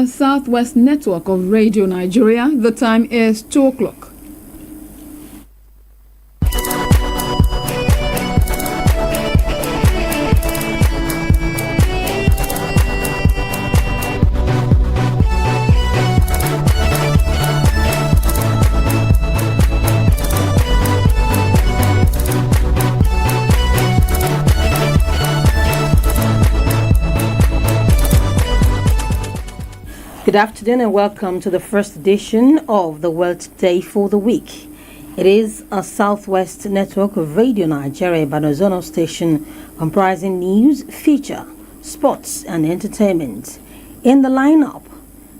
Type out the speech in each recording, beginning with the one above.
the Southwest Network of Radio Nigeria. The time is 2 o'clock. Good afternoon and welcome to the first edition of the World Today for the week. It is a Southwest Network of Radio Nigeria Banozono station comprising news, feature, sports and entertainment. In the lineup,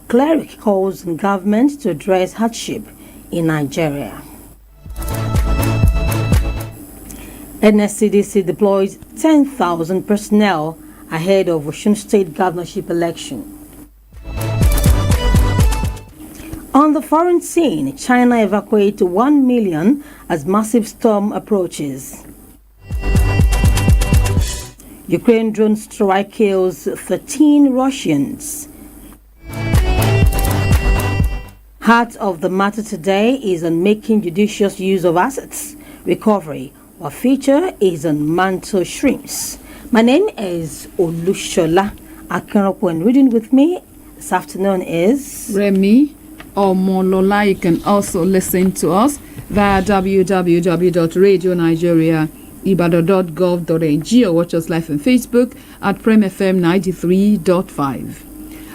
cleric calls on government to address hardship in Nigeria. NSCDC deploys 10,000 personnel ahead of Osun State governorship election. On the foreign scene, China evacuates 1 million as massive storm approaches. Ukraine drone strike kills 13 Russians. Heart of the matter today is on making judicious use of assets recovery, while feature is on mantle shrimps. My name is Olushola Akinropo, and reading with me this afternoon is Remy Omolola. You can also listen to us via www.radionigeriaibadan.gov.ng or watch us live on Facebook at Prem FM 93.5.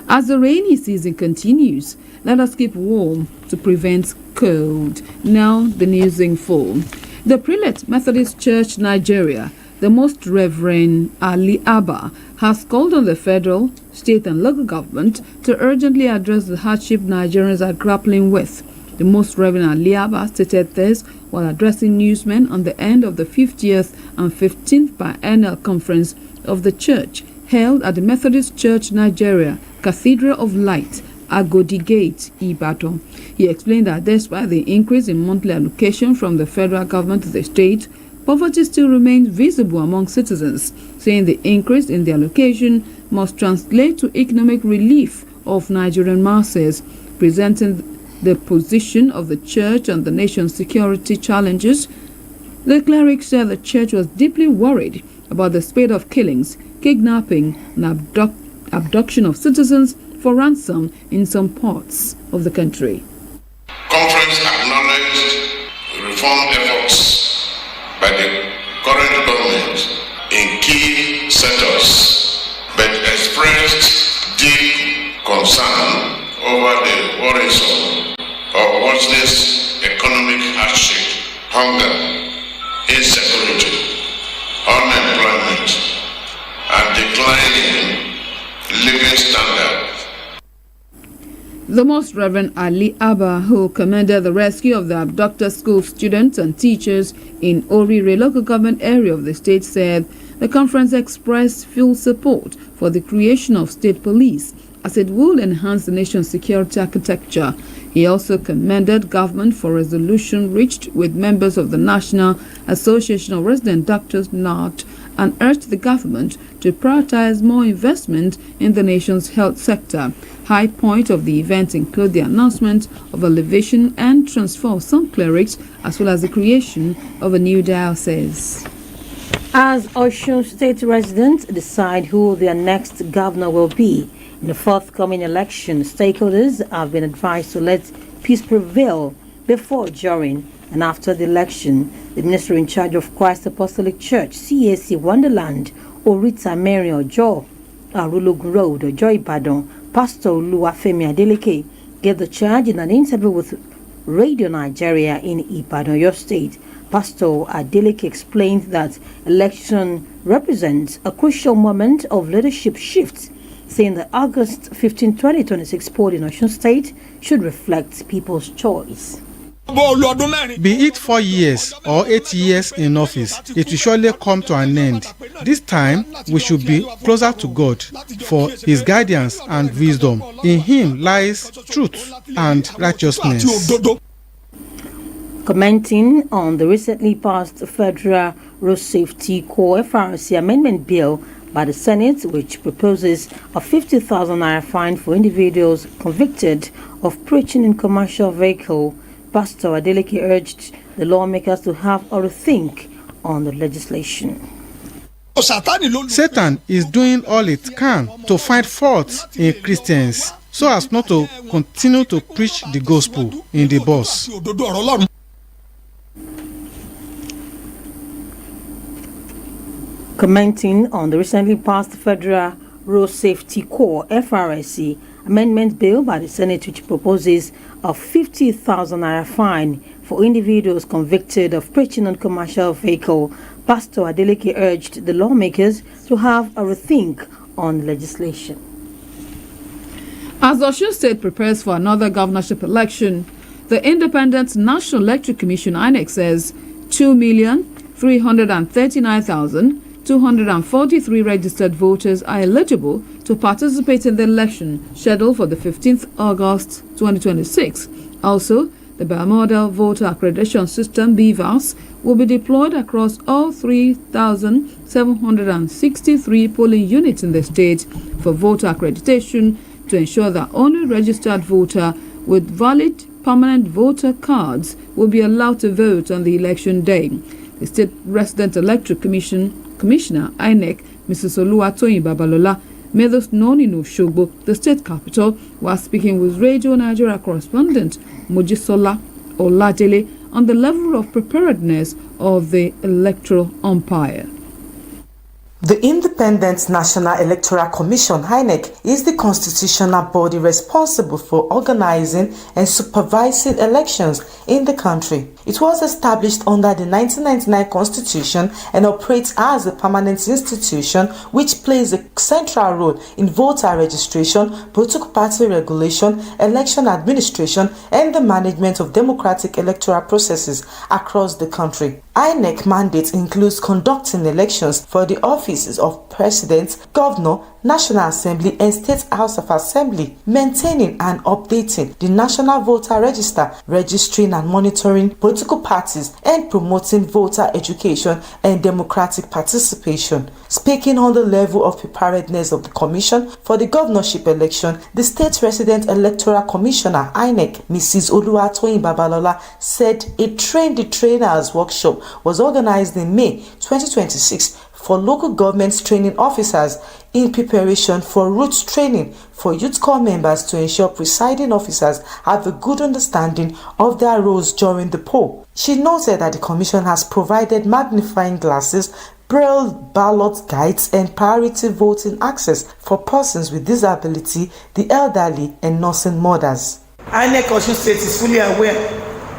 As the rainy season continues, let us keep warm to prevent cold. Now the news in full. The Prelate Methodist Church Nigeria, the Most Reverend Ali Abba, has called on the federal, state and local government to urgently address the hardship Nigerians are grappling with. The Most Reverend Ali Abba stated this while addressing newsmen on the end of the 50th and 15th biennial conference of the church held at the Methodist Church Nigeria, Cathedral of Light, Agodi Gate, Ibadan. He explained that despite the increase in monthly allocation from the federal government to the state, poverty still remains visible among citizens, saying the increase in the allocation must translate to economic relief of Nigerian masses, presenting the position of the church and the nation's security challenges. The cleric said the church was deeply worried about the spate of killings, kidnapping, and abduction of citizens for ransom in some parts of the country. Conference acknowledged reform efforts by the current government in key sectors, but expressed deep concern over the worrisome or worseness economic hardship, hunger, insecurity, unemployment, and declining living standards. The Most Reverend Ali Abba, who commended the rescue of the abducted school students and teachers in Orire local government area of the state, said the conference expressed full support for the creation of state police as it will enhance the nation's security architecture. He also commended government for resolution reached with members of the National Association of Resident Doctors, NARD, and urged the government to prioritize more investment in the nation's health sector. High point of the event include the announcement of elevation and transfer of some clerics, as well as the creation of a new diocese. As Osun State residents decide who their next governor will be in the forthcoming election, stakeholders have been advised to let peace prevail before, during, and after the election. The minister in charge of Christ Apostolic Church, CAC Wonderland, Orita Mary Ojo, Arulogun Road, Ojo Ibadan, Pastor Oluwafemi Adeleke, gave the charge in an interview with Radio Nigeria in Ibadan, Oyo State. Pastor Adeleke explained that election represents a crucial moment of leadership shift, saying that August 15, 2026 poll in Osun State should reflect people's choice. Be it 4 years or 8 years in office, it will surely come to an end. This time, we should be closer to God for His guidance and wisdom. In Him lies truth and righteousness. Commenting on the recently passed Federal Road Safety Corps FRC Amendment Bill, by the Senate, which proposes a 50,000 naira fine for individuals convicted of preaching in commercial vehicle. Pastor Adeleke urged the lawmakers to have a rethink on the legislation. Satan is doing all it can to find faults in Christians so as not to continue to preach the gospel in the bus. Commenting on the recently passed Federal Road Safety Corps (FRSC) amendment bill by the Senate, which proposes a 50,000 naira fine for individuals convicted of preaching on commercial vehicle, Pastor Adeleke urged the lawmakers to have a rethink on legislation. As Osun State prepares for another governorship election, the Independent National Electoral Commission (INEC) says 2,339,243 registered voters are eligible to participate in the election scheduled for the 15th August 2026. Also, the Bimodal Voter Accreditation System (BVAS) will be deployed across all 3,763 polling units in the state for voter accreditation to ensure that only registered voter with valid permanent voter cards will be allowed to vote on the election day. The State Resident Electoral Commissioner (INEC), Mrs. Oluwatoyin Babalola, made this known in Osogbo, the state capital, while speaking with Radio Nigeria correspondent Mojisola Oladele on the level of preparedness of the electoral umpire. The Independent National Electoral Commission (INEC) is the constitutional body responsible for organizing and supervising elections in the country. It was established under the 1999 Constitution and operates as a permanent institution which plays a central role in voter registration, political party regulation, election administration, and the management of democratic electoral processes across the country. INEC mandate includes conducting elections for the offices of President, Governor, National Assembly and State House of Assembly, maintaining and updating the National Voter Register, registering and monitoring political parties, and promoting voter education and democratic participation. Speaking on the level of preparedness of the Commission for the governorship election, the State Resident Electoral Commissioner (INEC), Mrs. Oluwatoyin Babalola, said a Train the Trainers workshop was organized in May 2026 for local government training officers in preparation for route training for youth corps members to ensure presiding officers have a good understanding of their roles during the poll. She noted that the Commission has provided magnifying glasses, braille ballot guides, and priority voting access for persons with disability, the elderly, and nursing mothers. INEC Osun State is fully aware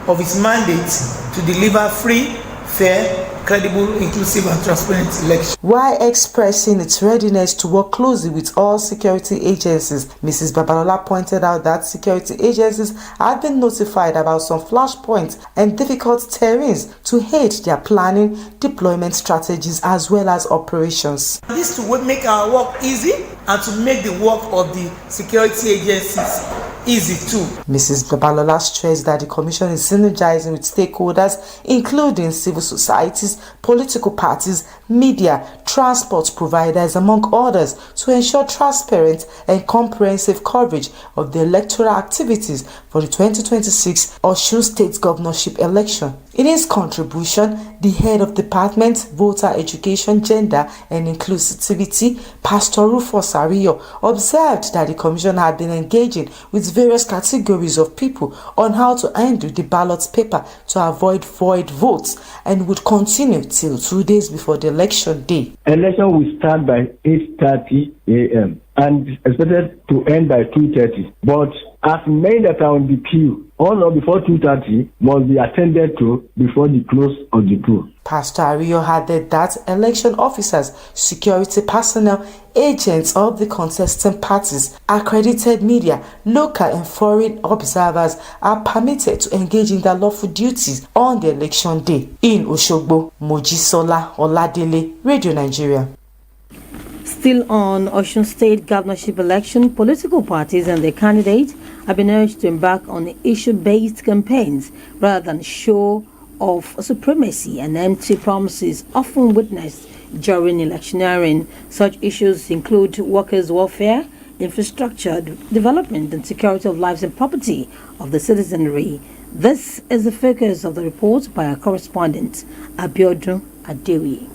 of its mandate to deliver free, fair, credible, inclusive and transparent election. While expressing its readiness to work closely with all security agencies, Mrs. Babalola pointed out that security agencies have been notified about some flashpoints and difficult terrains to aid their planning, deployment strategies as well as operations. This to make our work easy and to make the work of the security agencies easy too. Mrs. Babalola stressed that the Commission is synergizing with stakeholders including civil societies, political parties, media, transport providers, among others, to ensure transparent and comprehensive coverage of the electoral activities for the 2026 Osun State governorship election. In his contribution, the head of Department, Voter Education, Gender and Inclusivity, Pastor Rufus Ariyo, observed that the Commission had been engaging with various categories of people on how to handle the ballot paper to avoid void votes and would continue till 2 days before the election day. Election will start by 8:30 a.m. and expected to end by 2:30. But as men that are on the queue, all or before 2:30 must be attended to before the close of the poll. Pastor Ariyo added that election officers, security personnel, agents of the contesting parties, accredited media, local and foreign observers are permitted to engage in their lawful duties on the election day. In Osogbo, Mojisola Oladele, Radio Nigeria. Still on Osun State governorship election, political parties and their candidates have been urged to embark on issue-based campaigns rather than show of supremacy and empty promises often witnessed during electioneering. Such issues include workers' welfare, infrastructure development, and security of lives and property of the citizenry. This is the focus of the report by our correspondent, Abiodun Adewi.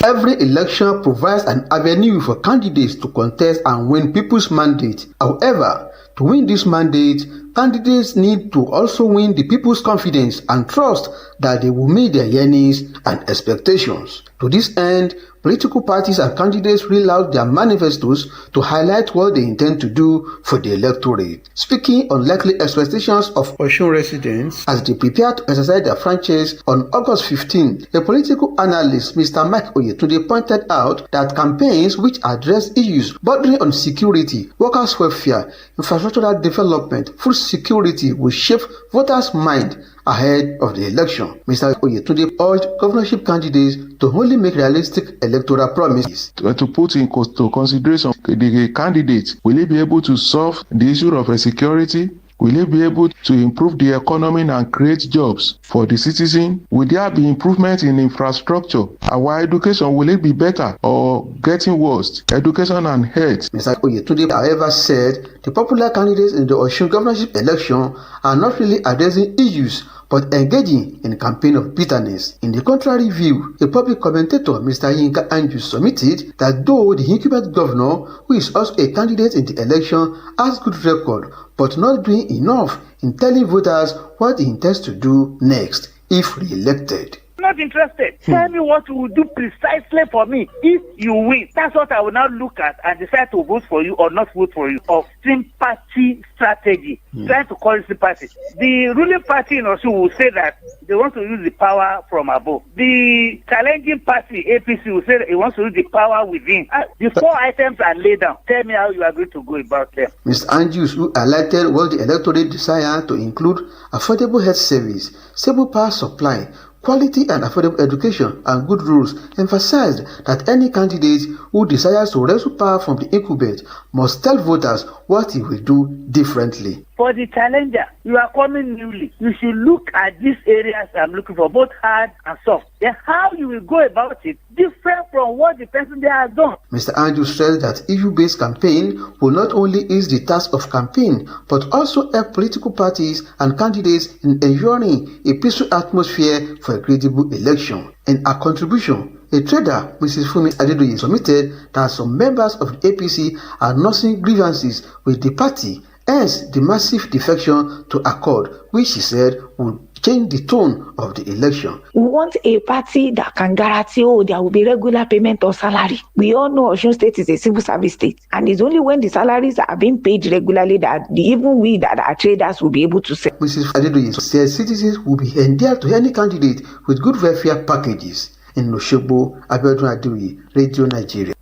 Every election provides an avenue for candidates to contest and win people's mandate. However, to win this mandate, candidates need to also win the people's confidence and trust that they will meet their yearnings and expectations. To this end, political parties and candidates reel out their manifestos to highlight what they intend to do for the electorate. Speaking on likely expectations of Osun residents as they prepare to exercise their franchise on August 15, a political analyst, Mr. Mike Oyetunde, pointed out that campaigns which address issues bordering on security, workers' welfare, infrastructural development, food security will shape voters' mind ahead of the election. Mr. Oyetunde urged governorship candidates to only make realistic electoral promises. To put into consideration the candidates, will he be able to solve the issue of security? Will he be able to improve the economy and create jobs for the citizen? Will there be improvement in infrastructure? Our education, will it be better or getting worse? Education and health. Mr. Oyetunde, however, said the popular candidates in the Osun governorship election are not really addressing issues but engaging in a campaign of bitterness. In the contrary view, a public commentator, Mr. Yinka Anju, submitted that though the incumbent governor, who is also a candidate in the election, has good record, but not doing enough in telling voters what he intends to do next if re-elected. Not interested. Tell me what you will do precisely for me if you win. That's what I will now look at and decide to vote for you or not vote for you. Of sympathy strategy, trying to call sympathy. The ruling party in Osun will say that they want to use the power from above. The challenging party, APC, will say that it wants to use the power within. The 4 items are laid down. Tell me how you are going to go about them. Mr. Andrews, who highlighted what the electorate desire to include affordable health service, stable power supply, quality and affordable education and good rules, emphasized that any candidate who desires to wrestle power from the incumbent must tell voters what he will do differently. For the challenger, you are coming newly. You should look at these areas I'm looking for, both hard and soft. Then how you will go about it different from what the person there has done. Mr. Andrews stressed that issue-based campaign will not only ease the task of campaign, but also help political parties and candidates in ensuring a peaceful atmosphere for a credible election. In her contribution, a trader, Mrs. Fumi Adedoye, submitted that some members of the APC are nursing grievances with the party, hence the massive defection to Accord, which she said would change the tone of the election. We want a party that can guarantee, there will be regular payment of salary. We all know Osun State is a civil service state, and it's only when the salaries are being paid regularly that even we that are traders will be able to sell. Mrs. Adedoye said citizens will be endeared to any candidate with good welfare packages. In Oshogbo, Abiodun Adewi, Radio Nigeria.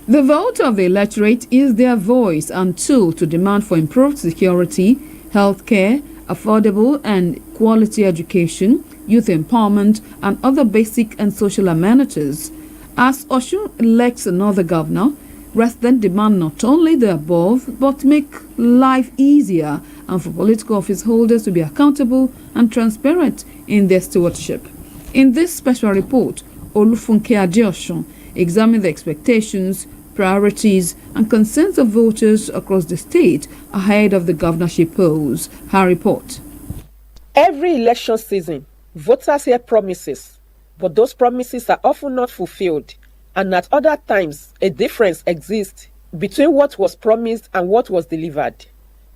The vote of the electorate is their voice and tool to demand for improved security, healthcare, affordable and quality education, youth empowerment, and other basic and social amenities. As Osun elects another governor, residents demand not only the above, but make life easier and for political office holders to be accountable and transparent in their stewardship. In this special report, Olufunke Adeosun examined the expectations, priorities, and concerns of voters across the state ahead of the governorship polls. Her report. Every election season, voters hear promises, but those promises are often not fulfilled, and at other times, a difference exists between what was promised and what was delivered.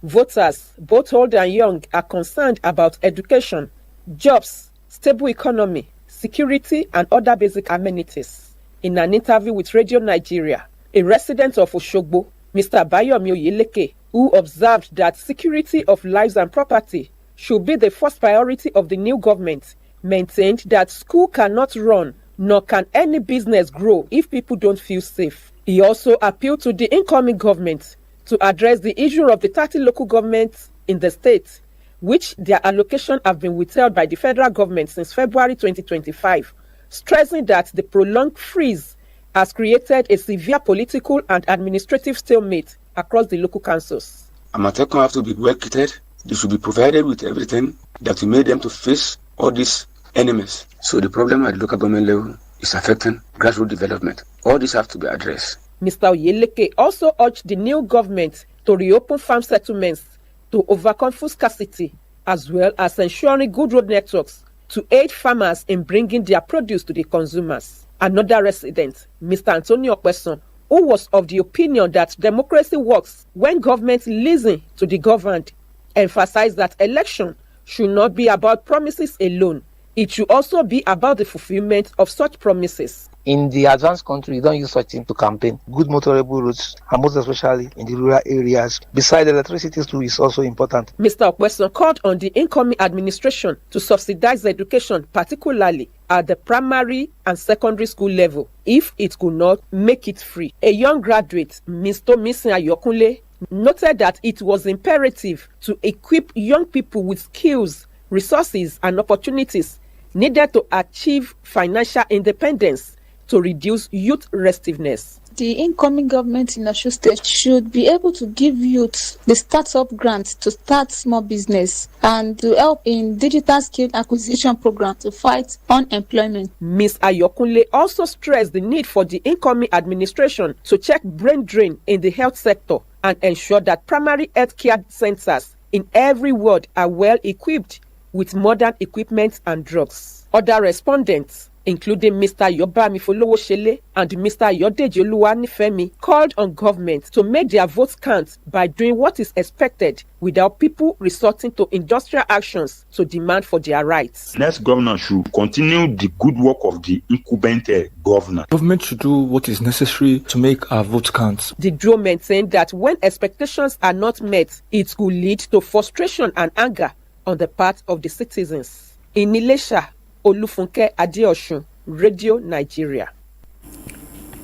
Voters, both old and young, are concerned about education, jobs, stable economy, security, and other basic amenities. In an interview with Radio Nigeria, a resident of Oshogbo, Mr. Bayomi Oyeleke, who observed that security of lives and property should be the first priority of the new government, maintained that school cannot run, nor can any business grow if people don't feel safe. He also appealed to the incoming government to address the issue of the 30 local governments in the state, which their allocation have been withheld by the federal government since February 2025, stressing that the prolonged freeze has created a severe political and administrative stalemate across the local councils. Amatekun have to be well treated. They should be provided with everything that will make them to face all these enemies. So the problem at the local government level is affecting grassroots development. All these have to be addressed. Mr. Oyeleke also urged the new government to reopen farm settlements to overcome food scarcity, as well as ensuring good road networks to aid farmers in bringing their produce to the consumers. Another resident, Mr. Antonio Okpeson, who was of the opinion that democracy works when governments listen to the governed, emphasized that election should not be about promises alone. It should also be about the fulfillment of such promises. In the advanced country, you don't use such things to campaign. Good motorable roads, and most especially in the rural areas. Besides, electricity too is also important. Mr. Okpeson called on the incoming administration to subsidize education, particularly at the primary and secondary school level, if it could not make it free. A young graduate, Mr. Misin Ayokunle, noted that it was imperative to equip young people with skills, resources, and opportunities needed to achieve financial independence to reduce youth restiveness. The incoming government in Osun State should be able to give youth the startup grant to start small business and to help in digital skill acquisition program to fight unemployment. Ms. Ayokunle also stressed the need for the incoming administration to check brain drain in the health sector and ensure that primary health care centers in every ward are well equipped with modern equipment and drugs. Other respondents, including Mr. Yobami Folowoshele and Mr. Yodeji Oluwanifemi, called on government to make their votes count by doing what is expected without people resorting to industrial actions to demand for their rights. Next governor should continue the good work of the incumbent governor. Government should do what is necessary to make our votes count. The duo maintained that when expectations are not met, it could lead to frustration and anger on the part of the citizens. In Ilesha, Olufunke Adeosun, Radio Nigeria.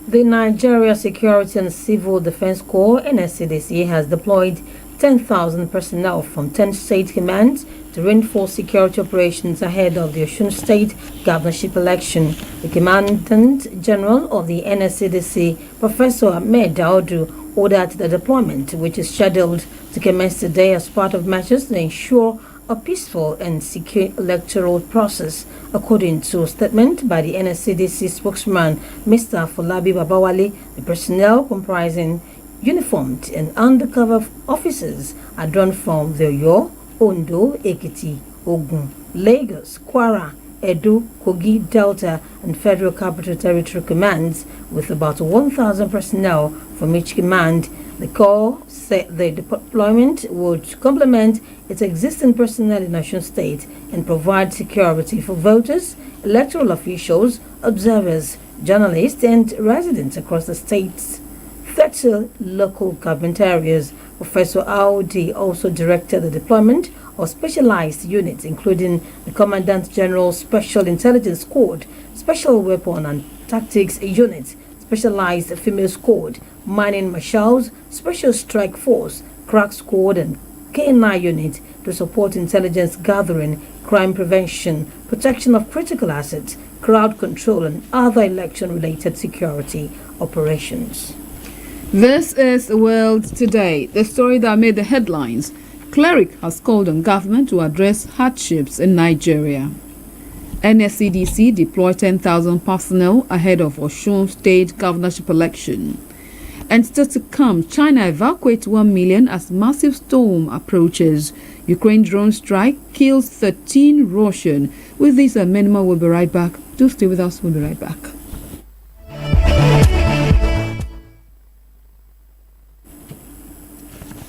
The Nigeria Security and Civil Defense Corps, NSCDC, has deployed 10,000 personnel from 10 state commands to reinforce security operations ahead of the Osun State governorship election. The Commandant General of the NSCDC, Professor Ahmed Daudu, ordered the deployment, which is scheduled to commence today as part of measures to ensure a peaceful and secure electoral process, according to a statement by the NSCDC spokesman, Mr. Folabi Babawale. The personnel, comprising uniformed and undercover officers, are drawn from the Oyo, Ondo, Ekiti, Ogun, Lagos, Kwara, Edo, Kogi, Delta, and Federal Capital Territory commands, with about 1,000 personnel from each command. The Corps said the deployment would complement its existing personnel in Osun State and provide security for voters, electoral officials, observers, journalists, and residents across the state's 30 local government areas. Professor Audi also directed the deployment of specialized units, including the Commandant General Special Intelligence Squad, Special Weapon and Tactics Unit, Specialized Female Squad, Mining Marshals, Special Strike Force, Crack Squad, and K9 Unit to support intelligence gathering, crime prevention, protection of critical assets, crowd control, and other election-related security operations. This is World Today, the story that made the headlines. Cleric has called on government to address hardships in Nigeria. NSCDC deployed 10,000 personnel ahead of Osun State governorship election. And still to come, China evacuates 1 million as massive storm approaches. Ukraine drone strike kills 13 Russian. With this and many more, we'll be right back. Do stay with us, we'll be right back.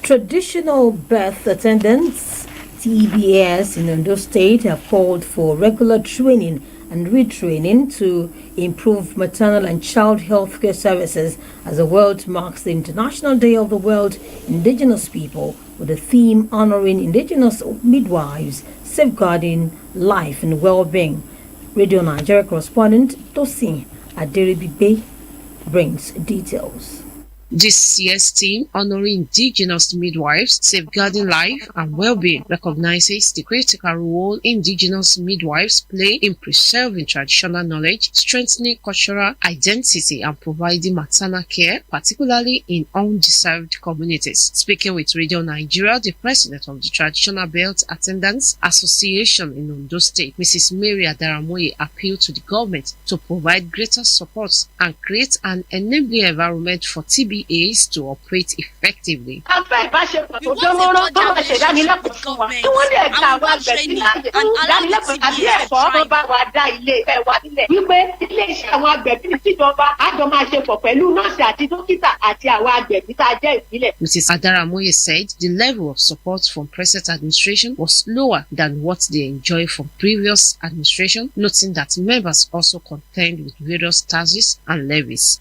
Traditional birth attendants, TBS, in Ondo State have called for regular training and retraining to improve maternal and child health care services as the world marks the International Day of the World Indigenous People, with the theme honoring indigenous midwives, safeguarding life and well-being. Radio Nigeria correspondent Tosin Aderibibe brings details. This year's theme, honoring indigenous midwives, safeguarding life and well-being, recognizes the critical role indigenous midwives play in preserving traditional knowledge, strengthening cultural identity, and providing maternal care, particularly in undeserved communities. Speaking with Radio Nigeria, the president of the Traditional Belt Attendants Association in Ondo State, Mrs. Mary Adaramoye, appealed to the government to provide greater support and create an enabling environment for TBAs to operate effectively. Mrs. Adaramoye said the level of support from present administration was lower than what they enjoy from previous administration, noting that members also contend with various taxes and levies.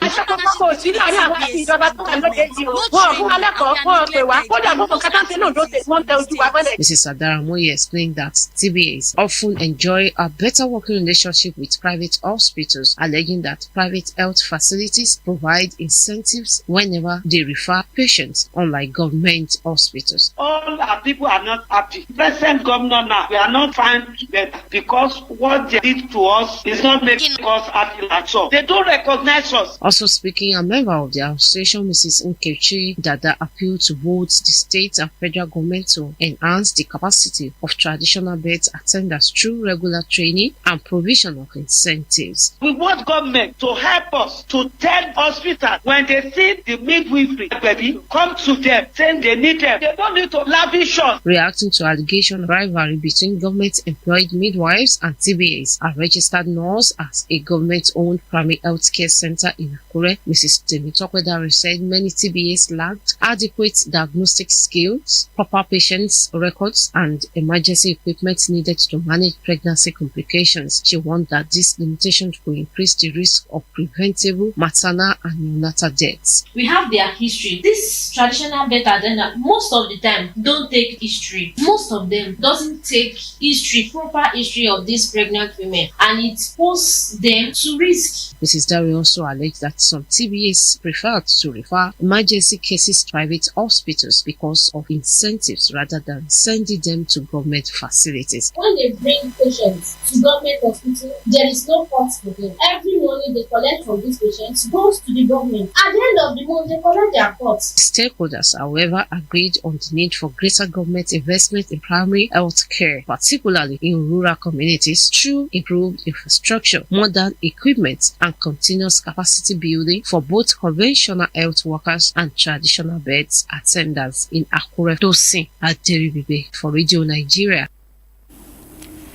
Mrs. Adaramoye explained that TBAs often enjoy a better working relationship with private hospitals, alleging that private health facilities provide incentives whenever they refer patients, unlike government hospitals. All our people are not happy. Present governor now, we are not fine better because what they did to us is not making us happy at all. They don't recognize us. Also speaking, a member of the association, Mrs. Nkechi Dada, appealed to both the state and federal government to enhance the capacity of traditional birth attendants through regular training and provision of incentives. We want government to help us to tell hospitals when they see the midwifery baby come to them saying they need them. They don't need to lavish us. Reacting to allegation of rivalry between government-employed midwives and TBAs, a registered nurse at a government-owned primary health care center in Akure, Mrs. Temitope Dare, said many TBAs lacked adequate diagnostic skills, proper patients records, and emergency equipment needed to manage pregnancy complications. She warned that these limitations will increase the risk of preventable maternal and neonatal deaths. We have their history. This traditional birth attendant, most of the time, don't take history. Most of them doesn't take history, proper history of these pregnant women, and it poses them to risk. Mrs. Dare also alleged that some TBAs prefer to refer emergency cases to private hospitals because of incentives rather than sending them to government facilities. When they bring patients to government hospital, there is no cost for them. Every money they collect from these patients goes to the government. At the end of the month, they collect their costs. Stakeholders, however, agreed on the need for greater government investment in primary health care, particularly in rural communities, through improved infrastructure, modern equipment, and continuous capacity building for both conventional health workers and traditional birth attendants in Akure. Tosin Aderibibe for Radio Nigeria.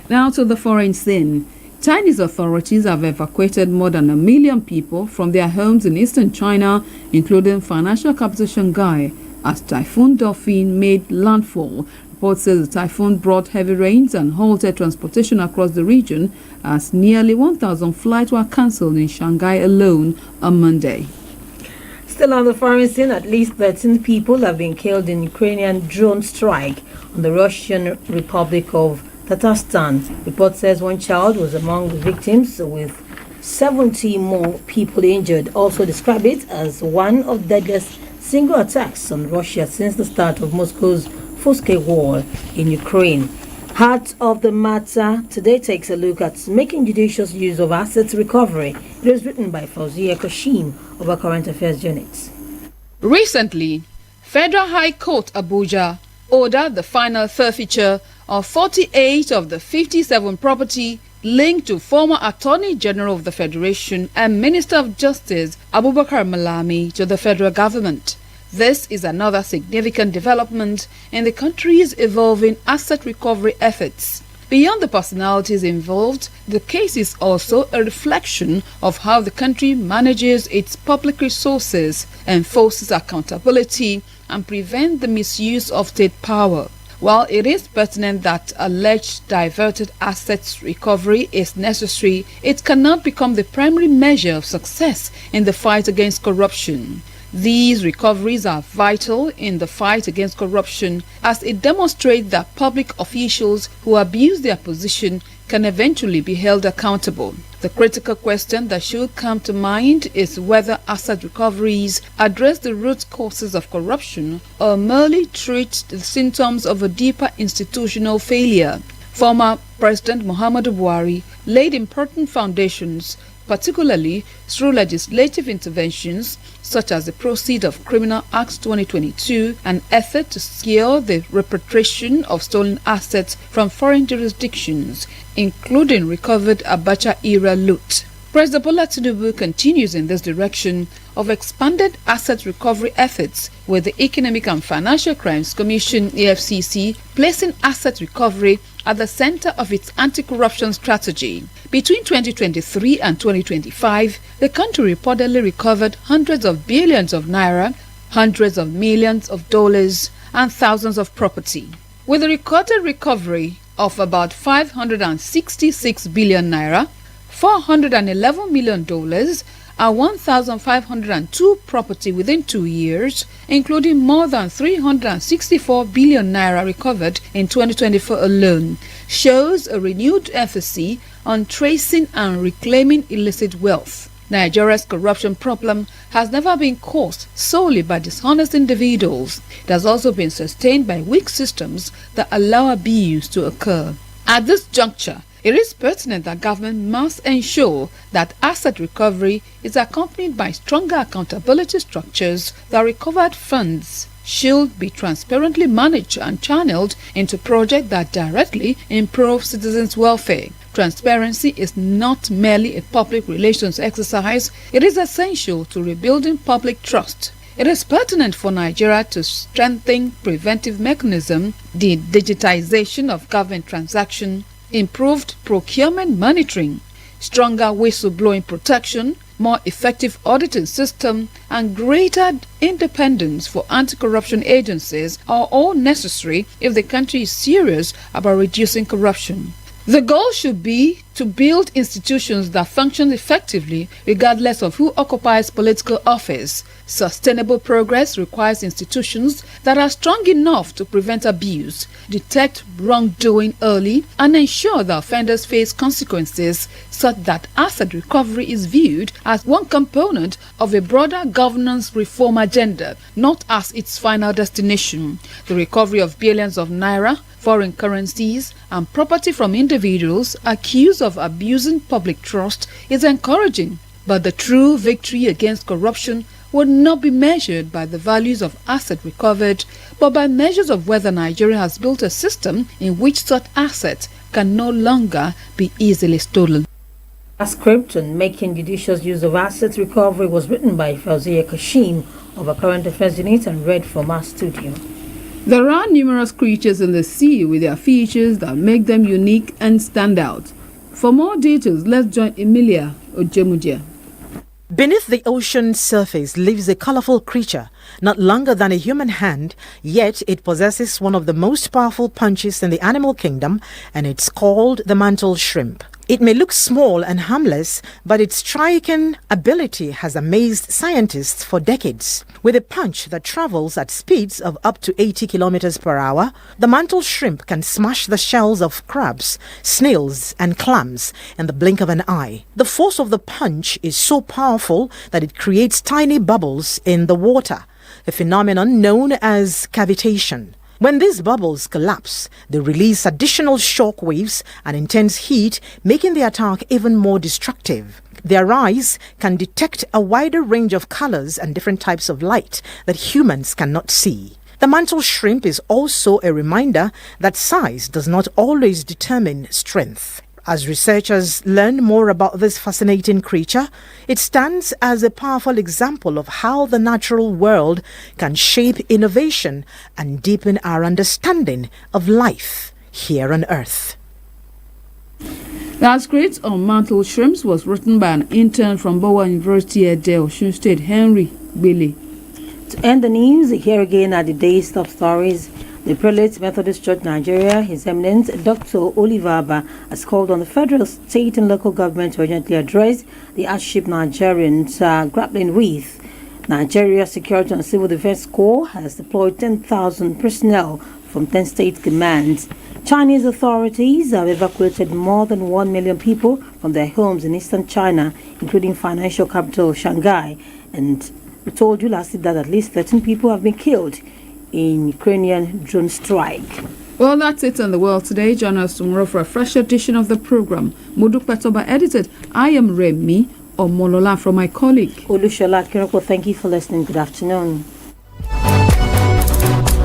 Now to the foreign scene. Chinese authorities have evacuated more than 1 million people from their homes in eastern China, including financial capital Shanghai, as Typhoon Dolphin made landfall. Report says the typhoon brought heavy rains and halted transportation across the region, as nearly 1,000 flights were cancelled in Shanghai alone on Monday. Still on the foreign scene, at least 13 people have been killed in Ukrainian drone strike on the Russian Republic of Tatarstan. Report says one child was among the victims, with 70 more people injured. Also describe it as one of the deadliest single attacks on Russia since the start of Moscow's full-scale war in Ukraine. Heart of the Matter today takes a look at making judicious use of assets recovery. It was written by Fauzia Kashim of our Current Affairs Unit. Recently, Federal High Court Abuja ordered the final forfeiture of 48 of the 57 property linked to former Attorney General of the Federation and Minister of Justice Abubakar Malami to the federal government. This is another significant development in the country's evolving asset recovery efforts. Beyond the personalities involved, the case is also a reflection of how the country manages its public resources, enforces accountability, and prevents the misuse of state power. While it is pertinent that alleged diverted assets recovery is necessary, it cannot become the primary measure of success in the fight against corruption. These recoveries are vital in the fight against corruption, as it demonstrates that public officials who abuse their position can eventually be held accountable. The critical question that should come to mind is whether asset recoveries address the root causes of corruption or merely treat the symptoms of a deeper institutional failure. Former President Muhammadu Buhari laid important foundations, particularly through legislative interventions such as the Proceeds of Criminal Acts 2022, an effort to secure the repatriation of stolen assets from foreign jurisdictions, including recovered Abacha-era loot. President Bola Tinubu continues in this direction of expanded asset recovery efforts, with the Economic and Financial Crimes Commission (EFCC) placing asset recovery at the center of its anti-corruption strategy. Between 2023 and 2025, the country reportedly recovered hundreds of billions of naira, hundreds of millions of dollars, and thousands of property. With a recorded recovery of about 566 billion naira, $411 million, and 1,502 property within 2 years, including more than 364 billion naira recovered in 2024 alone, shows a renewed emphasis on tracing and reclaiming illicit wealth. Nigeria's corruption problem has never been caused solely by dishonest individuals. It has also been sustained by weak systems that allow abuse to occur. At this juncture, it is pertinent that government must ensure that asset recovery is accompanied by stronger accountability structures that recovered funds should be transparently managed and channeled into projects that directly improve citizens' welfare. Transparency is not merely a public relations exercise, it is essential to rebuilding public trust. It is pertinent for Nigeria to strengthen preventive mechanisms, the digitization of government transactions, improved procurement monitoring, stronger whistleblowing protection, more effective auditing system, and greater independence for anti-corruption agencies are all necessary if the country is serious about reducing corruption. The goal should be to build institutions that function effectively regardless of who occupies political office. Sustainable progress requires institutions that are strong enough to prevent abuse, detect wrongdoing early, and ensure that offenders face consequences such that asset recovery is viewed as one component of a broader governance reform agenda, not as its final destination. The recovery of billions of naira, foreign currencies, and property from individuals accused of abusing public trust is encouraging, but the true victory against corruption would not be measured by the values of assets recovered, but by measures of whether Nigeria has built a system in which such assets can no longer be easily stolen. A script on making judicious use of assets recovery was written by Fauziya Kashim of our Current Affairs Unit and read from our studio. There are numerous creatures in the sea with their features that make them unique and stand out. For more details, let's join Emilia Ojemudia. Beneath the ocean surface lives a colorful creature, not longer than a human hand, yet it possesses one of the most powerful punches in the animal kingdom, and it's called the mantle shrimp. It may look small and harmless, but its striking ability has amazed scientists for decades. With a punch that travels at speeds of up to 80 kilometers per hour, the mantle shrimp can smash the shells of crabs, snails, and clams in the blink of an eye. The force of the punch is so powerful that it creates tiny bubbles in the water, a phenomenon known as cavitation. When these bubbles collapse, they release additional shock waves and intense heat, making the attack even more destructive. Their eyes can detect a wider range of colors and different types of light that humans cannot see. The mantle shrimp is also a reminder that size does not always determine strength. As researchers learn more about this fascinating creature, it stands as a powerful example of how the natural world can shape innovation and deepen our understanding of life here on Earth. That script on mantle shrimps was written by an intern from Bowa University at Osun State, Henry Bailey. To end the news, here again are the day's top stories. The Prelate Methodist Church Nigeria, His Eminence Dr. Oliver Abba, has called on the federal, state and local government to urgently address the hardship Nigerians are grappling with. Nigeria Security and Civil Defense Corps has deployed 10,000 personnel from 10 state commands. Chinese authorities have evacuated more than 1 million people from their homes in eastern China, including financial capital Shanghai. And we told you last week that at least 13 people have been killed in Ukrainian drone strike. Well, that's it on the world today. Join us tomorrow for a fresh edition of the program. Moduk Petoba edited. I am Remi Omolola from my colleague Olushola Kiroko. Thank you for listening. Good afternoon.